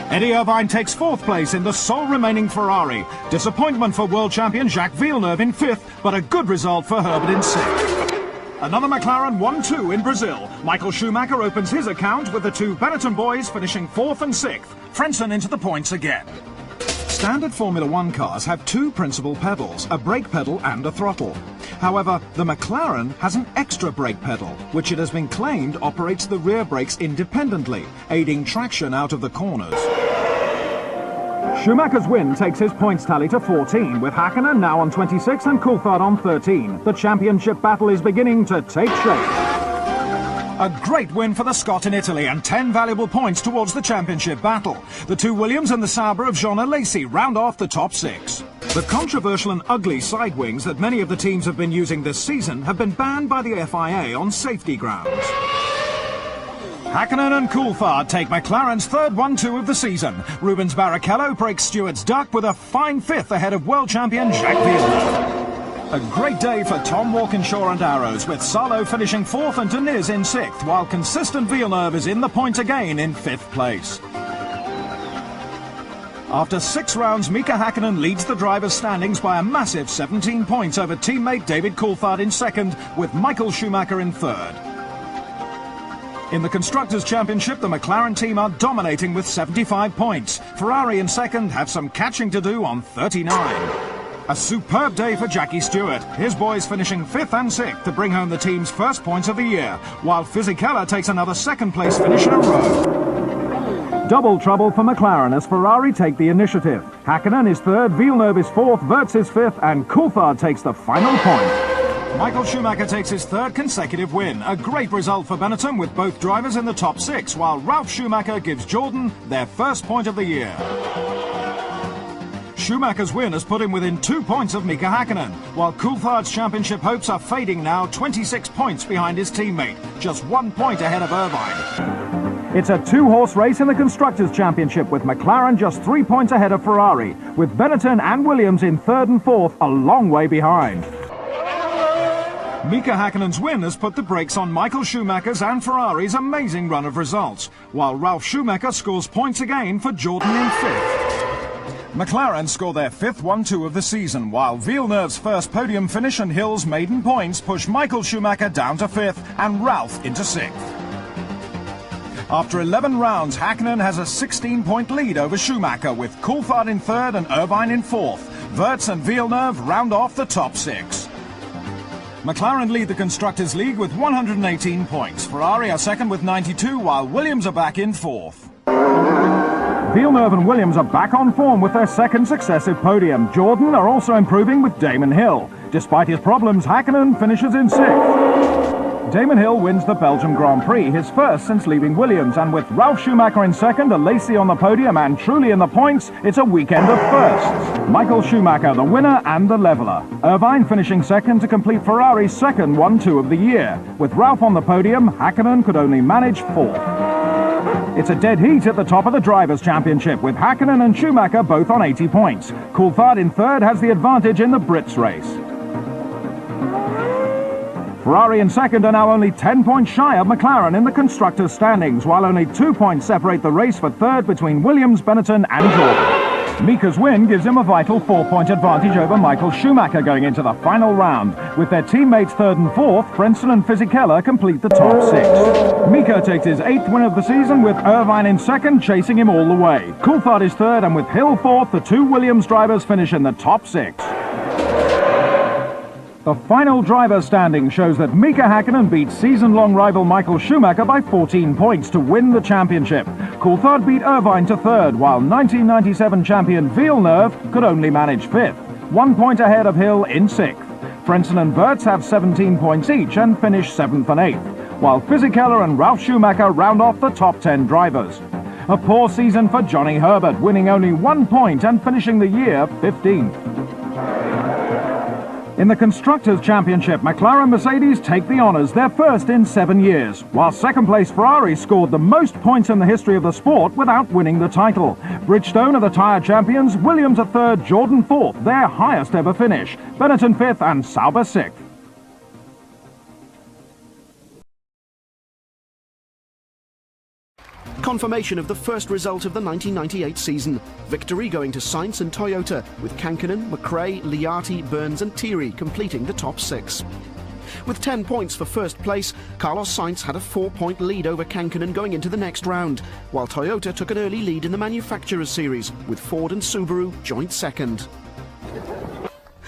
Eddie Irvine takes 4th place in the sole remaining Ferrari. Disappointment for world champion Jacques Villeneuve in 5th, but a good result for Herbert in 6th. Another McLaren 1-2 in Brazil. Michael Schumacher opens his account with the two Benetton boys finishing 4th and 6th. Frentzen into the points again. Standard Formula One cars have two principal pedals, a brake pedal and a throttle. However, the McLaren has an extra brake pedal, which it has been claimed operates the rear brakes independently, aiding traction out of the corners. Schumacher's win takes his points tally to 14, with Häkkinen now on 26 and Coulthard on 13. The championship battle is beginning to take shape. A great win for the Scot in Italy and 10 valuable points towards the championship battle. The two Williams and the Sauber of Jean Alesi round off the top 6. The controversial and ugly side wings that many of the teams have been using this season have been banned by the FIA on safety grounds. Häkkinen and Coulthard take McLaren's third 1-2 of the season. Rubens Barrichello breaks Stewart's duck with a fine 5th ahead of world champion Jacques Villeneuve. A great day for Tom Walkinshaw and Arrows, with Salo finishing 4th and Deniz in 6th, while consistent Villeneuve is in the points again in 5th place. After 6 rounds, Mika Häkkinen leads the drivers' standings by a massive 17 points over teammate David Coulthard in 2nd, with Michael Schumacher in 3rd. In the Constructors' Championship, the McLaren team are dominating with 75 points. Ferrari in 2nd have some catching to do on 39. A superb day for Jackie Stewart, his boys finishing 5th and 6th to bring home the team's first points of the year, while Fisichella takes another 2nd place finish in a row. Double trouble for McLaren as Ferrari take the initiative. Häkkinen is 3rd, Villeneuve is 4th, Wirtz is 5th, and Coulthard takes the final point. Michael Schumacher takes his 3rd consecutive win, a great result for Benetton with both drivers in the top 6, while Ralf Schumacher gives Jordan their first point of the year. Schumacher's win has put him within 2 points of Mika Häkkinen, while Coulthard's championship hopes are fading now, 26 points behind his teammate, just 1 point ahead of Irvine. It's a 2-horse race in the Constructors' Championship, with McLaren just 3 points ahead of Ferrari, with Benetton and Williams in 3rd and 4th a long way behind. Mika Häkkinen's win has put the brakes on Michael Schumacher's and Ferrari's amazing run of results, while Ralf Schumacher scores points again for Jordan in 5th. McLaren score their 5th 1-2 of the season, while Villeneuve's first podium finish and Hill's maiden points push Michael Schumacher down to 5th and Ralf into 6th. After 11 rounds, Häkkinen has a 16-point lead over Schumacher, with Coulthard in 3rd and Irvine in 4th. Wirtz and Villeneuve round off the top 6. McLaren lead the Constructors' League with 118 points. Ferrari are 2nd with 92, while Williams are back in 4th. Villeneuve and Williams are back on form with their 2nd successive podium. Jordan are also improving with Damon Hill. Despite his problems, Häkkinen finishes in 6th. Damon Hill wins the Belgium Grand Prix, his first since leaving Williams, and with Ralf Schumacher in 2nd, Alesi on the podium and Trulli in the points, it's a weekend of firsts. Michael Schumacher, the winner and the leveller. Irvine finishing 2nd to complete Ferrari's 2nd 1-2 of the year. With Ralf on the podium, Häkkinen could only manage 4th. It's a dead heat at the top of the Drivers' Championship, with Häkkinen and Schumacher both on 80 points. Coulthard in 3rd has the advantage in the Brits race. Ferrari in 2nd are now only 10 points shy of McLaren in the Constructors' standings, while only 2 points separate the race for 3rd between Williams, Benetton and Jordan. Mika's win gives him a vital 4-point advantage over Michael Schumacher going into the final round. With their teammates 3rd and 4th, Frentzen and Fisichella complete the top 6. Mika takes his 8th win of the season, with Irvine in 2nd chasing him all the way. Coulthard is 3rd, and with Hill 4th, the two Williams drivers finish in the top 6. The final driver standing shows that Mika Häkkinen beat season-long rival Michael Schumacher by 14 points to win the championship. Coulthard beat Irvine to 3rd, while 1997 champion Villeneuve could only manage 5th, 1 point ahead of Hill in 6th. Frentzen and Wirtz have 17 points each and finish 7th and 8th, while Fisichella and Ralf Schumacher round off the top 10 drivers. A poor season for Johnny Herbert, winning only 1 point and finishing the year 15th. In the Constructors' Championship, McLaren Mercedes take the honours, their first in 7 years, while second-place Ferrari scored the most points in the history of the sport without winning the title. Bridgestone are the tyre champions, Williams are 3rd, Jordan 4th, their highest ever finish, Benetton 5th and Sauber 6th. Confirmation of the first result of the 1998 season. Victory going to Sainz and Toyota, with Kankkunen, McRae, Liati, Burns and Thierry completing the top 6. With 10 points for first place, Carlos Sainz had a 4-point lead over Kankkunen going into the next round, while Toyota took an early lead in the Manufacturers Series, with Ford and Subaru joint second.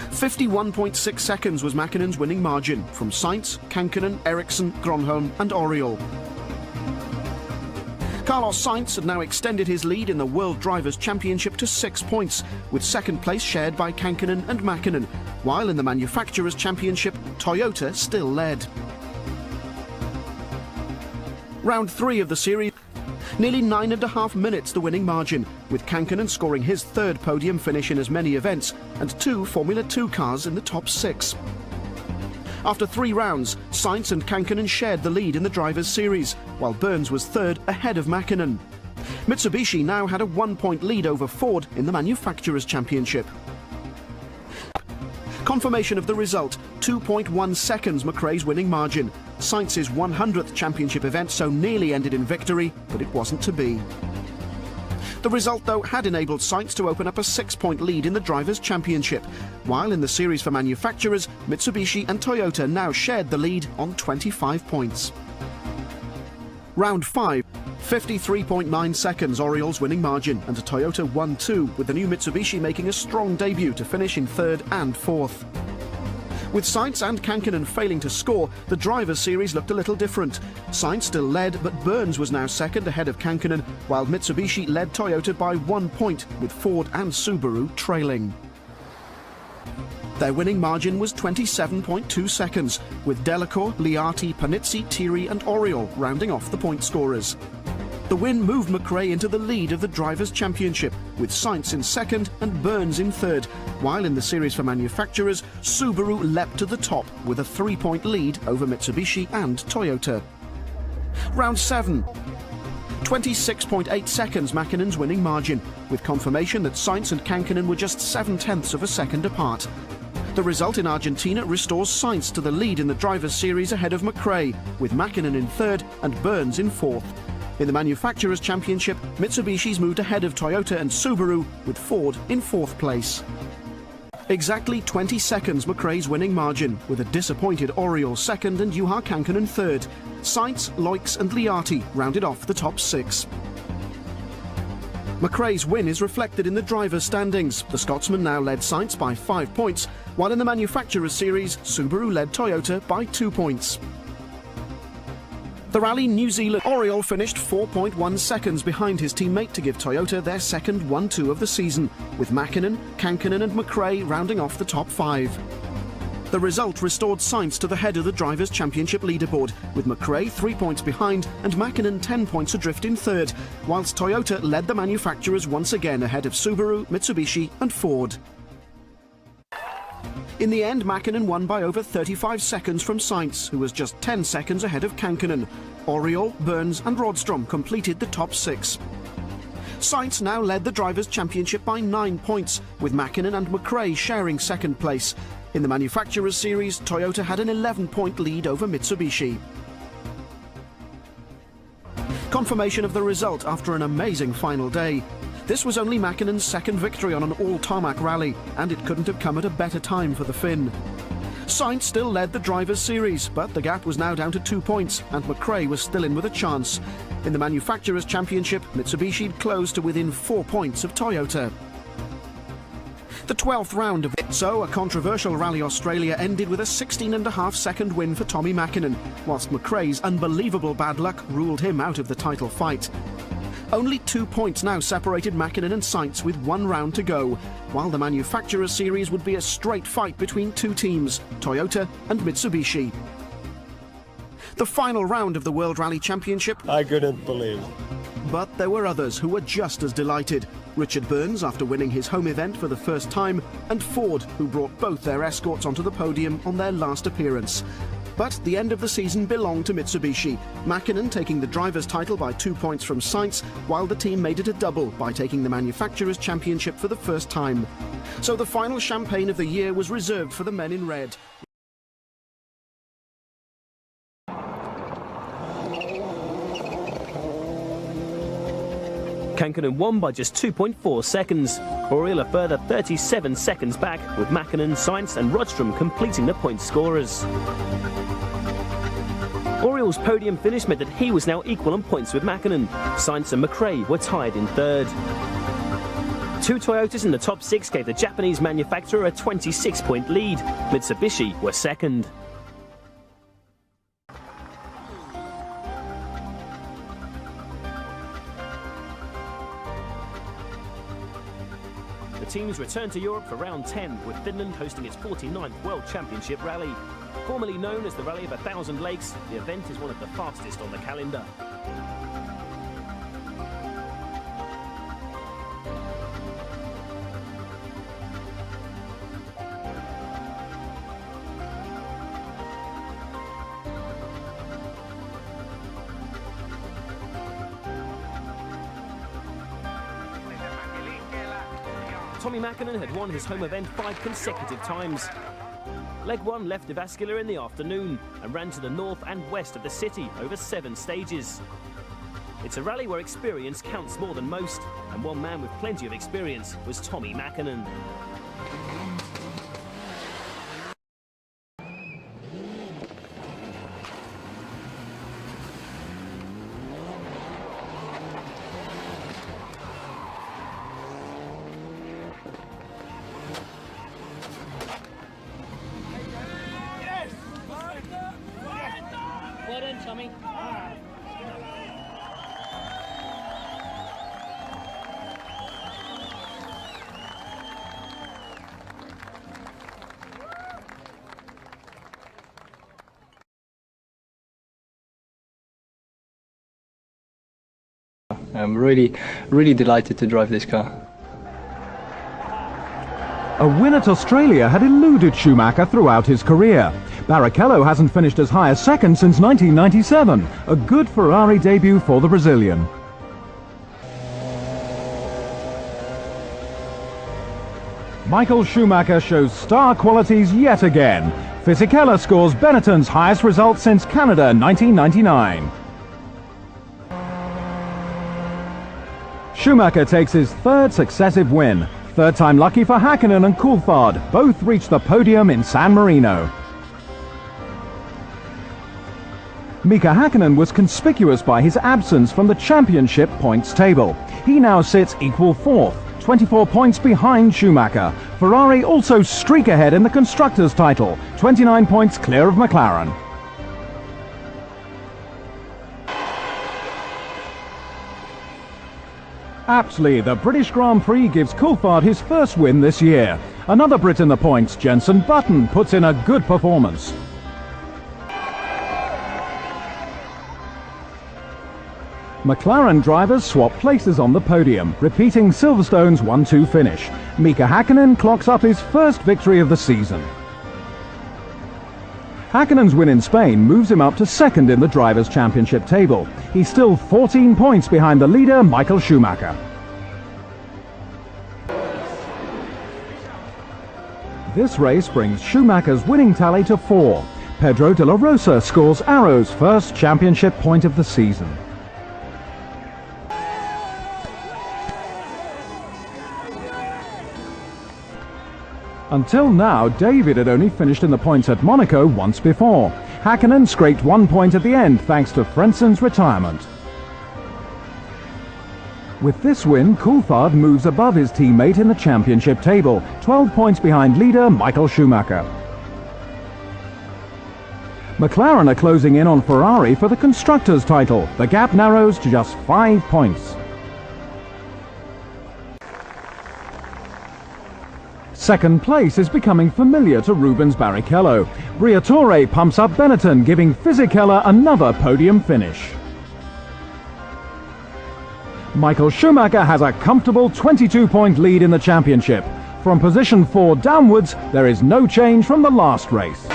51.6 seconds was Mäkkinen's winning margin from Sainz, Kankkunen, Ericsson, Gronholm and Oriol. Carlos Sainz had now extended his lead in the World Drivers' Championship to 6 points, with second place shared by Kankkunen and Mäkkinen, while in the Manufacturers' Championship, Toyota still led. Round 3 of the series, nearly 9.5 minutes the winning margin, with Kankkunen scoring his third podium finish in as many events, and 2 Formula 2 cars in the top 6. After 3 rounds, Sainz and Kankkunen shared the lead in the Drivers' Series, while Burns was third ahead of Mäkkinen. Mitsubishi now had a 1-point lead over Ford in the Manufacturers' Championship. Confirmation of the result, 2.1 seconds McRae's winning margin. Sainz's 100th championship event so nearly ended in victory, but it wasn't to be. The result, though, had enabled Sainz to open up a 6-point lead in the Drivers' Championship, while in the series for manufacturers, Mitsubishi and Toyota now shared the lead on 25 points. Round 5, 53.9 seconds Oriol's winning margin, and Toyota won 2, with the new Mitsubishi making a strong debut to finish in 3rd and 4th. With Sainz and Kankkunen failing to score, the Drivers' Series looked a little different. Sainz still led, but Burns was now second ahead of Kankkunen, while Mitsubishi led Toyota by 1 point, with Ford and Subaru trailing. Their winning margin was 27.2 seconds, with Delacour, Liati, Panizzi, Thierry and Oriol rounding off the point scorers. The win moved McRae into the lead of the Drivers' Championship, with Sainz in second and Burns in third, while in the series for manufacturers, Subaru leapt to the top with a 3-point lead over Mitsubishi and Toyota. Round 7. 26.8 seconds Mäkkinen's winning margin, with confirmation that Sainz and Kankkunen were just 7/10 of a second apart. The result in Argentina restores Sainz to the lead in the Drivers' Series ahead of McRae, with Mäkkinen in third and Burns in fourth. In the Manufacturers' Championship, Mitsubishi's moved ahead of Toyota and Subaru, with Ford in 4th place. Exactly 20 seconds McRae's winning margin, with a disappointed Oriol second and Juha Kankkunen third. Sainz, Loix and Liati rounded off the top 6. McRae's win is reflected in the drivers' standings. The Scotsman now led Sainz by 5 points, while in the Manufacturers' Series, Subaru led Toyota by 2 points. The Rally New Zealand Oriol finished 4.1 seconds behind his teammate to give Toyota their second 1-2 of the season, with Mäkkinen, Kankkunen and McRae rounding off the top 5. The result restored Sainz to the head of the Drivers' Championship leaderboard, with McRae 3 points behind and Mäkkinen 10 points adrift in third, whilst Toyota led the manufacturers once again ahead of Subaru, Mitsubishi and Ford. In the end, Mäkkinen won by over 35 seconds from Sainz, who was just 10 seconds ahead of Kankkunen. Oriol, Burns and Rodstrom completed the top 6. Sainz now led the Drivers' Championship by 9 points, with Mäkkinen and McRae sharing second place. In the Manufacturers' Series, Toyota had an 11-point lead over Mitsubishi. Confirmation of the result after an amazing final day. This was only Mäkkinen's second victory on an all-tarmac rally, and it couldn't have come at a better time for the Finn. Sainz still led the Drivers' Series, but the gap was now down to 2 points, and McRae was still in with a chance. In the Manufacturers' Championship, Mitsubishi closed to within 4 points of Toyota. The 12th round of it, so a controversial Rally Australia ended with a 16.5-second win for Tommi Mäkkinen, whilst McRae's unbelievable bad luck ruled him out of the title fight. Only 2 points now separated Mäkkinen and Sainz with 1 round to go, while the Manufacturers' Series would be a straight fight between 2 teams, Toyota and Mitsubishi. The final round of the World Rally Championship, I couldn't believe. But there were others who were just as delighted. Richard Burns after winning his home event for the first time, and Ford, who brought both their escorts onto the podium on their last appearance. But the end of the season belonged to Mitsubishi, Mäkkinen taking the driver's title by 2 points from Sainz, while the team made it a double by taking the Manufacturers' Championship for the first time. So the final champagne of the year was reserved for the men in red. Kankkunen won by just 2.4 seconds. Oriel a further 37 seconds back, with Mäkinen, Sainz and Rydström completing the point scorers. Oriel's podium finish meant that he was now equal on points with Mäkinen. Sainz and McRae were tied in third. Two Toyotas in the top six gave the Japanese manufacturer a 26-point lead. Mitsubishi were second. The teams return to Europe for round 10, with Finland hosting its 49th World Championship rally. Formerly known as the Rally of 1,000 Lakes, the event is one of the fastest on the calendar. Tommi Mäkinen had won his home event 5 consecutive times. Leg 1 left Jyväskylä in the afternoon and ran to the north and west of the city over 7 stages. It's a rally where experience counts more than most, and one man with plenty of experience was Tommi Mäkinen. Well done, Tommy. I'm really delighted to drive this car. A win at Australia had eluded Schumacher throughout his career. Barrichello hasn't finished as high as second since 1997. A good Ferrari debut for the Brazilian. Michael Schumacher shows star qualities yet again. Fisichella scores Benetton's highest result since Canada 1999. Schumacher takes his 3rd successive win. 3rd time lucky for Häkkinen and Coulthard. Both reached the podium in San Marino. Mika Häkkinen was conspicuous by his absence from the championship points table. He now sits equal 4th, 24 points behind Schumacher. Ferrari also streak ahead in the Constructors' title, 29 points clear of McLaren. Aptly, the British Grand Prix gives Coulthard his first win this year. Another Brit in the points, Jenson Button, puts in a good performance. McLaren drivers swap places on the podium, repeating Silverstone's 1-2 finish. Mika Häkkinen clocks up his first victory of the season. Häkkinen's win in Spain moves him up to 2nd in the Drivers' Championship table. He's still 14 points behind the leader, Michael Schumacher. This race brings Schumacher's winning tally to 4. Pedro de la Rosa scores Arrow's first championship point of the season. Until now, David had only finished in the points at Monaco once before. Häkkinen scraped 1 point at the end thanks to Frensen's retirement. With this win, Coulthard moves above his teammate in the championship table, 12 points behind leader Michael Schumacher. McLaren are closing in on Ferrari for the Constructors' title. The gap narrows to just 5 points. Second place is becoming familiar to Rubens Barrichello. Briatore pumps up Benetton, giving Fisichella another podium finish. Michael Schumacher has a comfortable 22-point lead in the championship. From position 4 downwards, there is no change from the last race.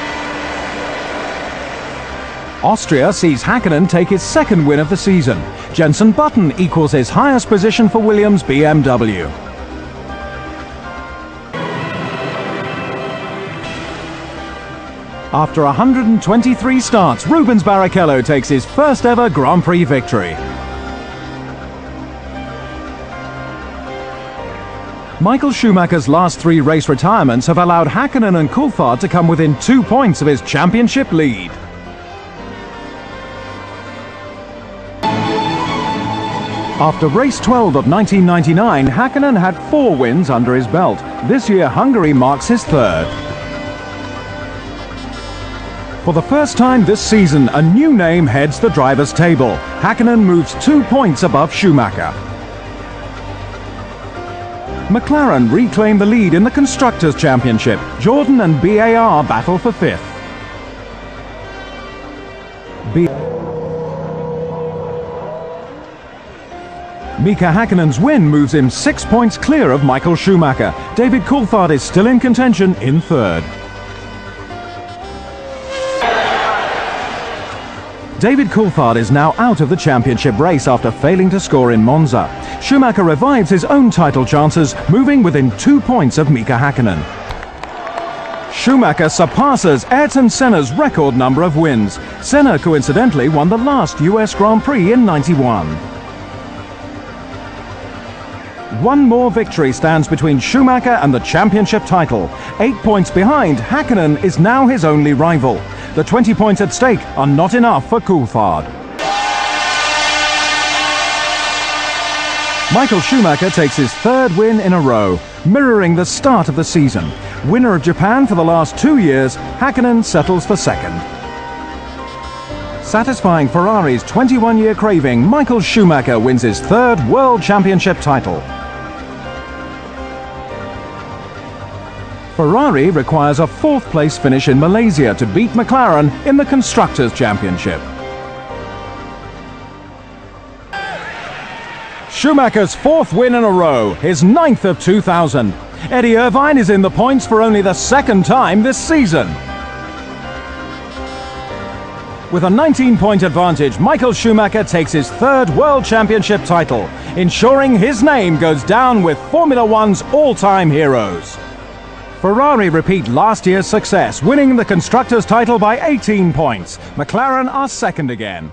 Austria sees Häkkinen take his 2nd win of the season. Jenson Button equals his highest position for Williams BMW. After 123 starts, Rubens Barrichello takes his first ever Grand Prix victory. Michael Schumacher's last 3 race retirements have allowed Häkkinen and Coulthard to come within 2 points of his championship lead. After race 12 of 1999, Häkkinen had 4 wins under his belt. This year, Hungary marks his 3rd. For the first time this season, a new name heads the drivers' table. Häkkinen moves 2 points above Schumacher. McLaren reclaim the lead in the Constructors' Championship. Jordan and BAR battle for 5th. Mika Häkkinen's win moves him 6 points clear of Michael Schumacher. David Coulthard is still in contention in 3rd. David Coulthard is now out of the championship race after failing to score in Monza. Schumacher revives his own title chances, moving within 2 points of Mika Häkkinen. Schumacher surpasses Ayrton Senna's record number of wins. Senna coincidentally won the last US Grand Prix in '91. One more victory stands between Schumacher and the championship title. 8 points behind, Häkkinen is now his only rival. The 20 points at stake are not enough for Coulthard. Michael Schumacher takes his 3rd win in a row, mirroring the start of the season. Winner of Japan for the last 2 years, Häkkinen settles for 2nd. Satisfying Ferrari's 21-year craving, Michael Schumacher wins his 3rd World Championship title. Ferrari requires a 4th place finish in Malaysia to beat McLaren in the Constructors' Championship. Schumacher's 4th win in a row, his 9th of 2000. Eddie Irvine is in the points for only the 2nd time this season. With a 19-point advantage, Michael Schumacher takes his 3rd World Championship title, ensuring his name goes down with Formula One's all-time heroes. Ferrari repeat last year's success, winning the Constructors' title by 18 points. McLaren are 2nd again.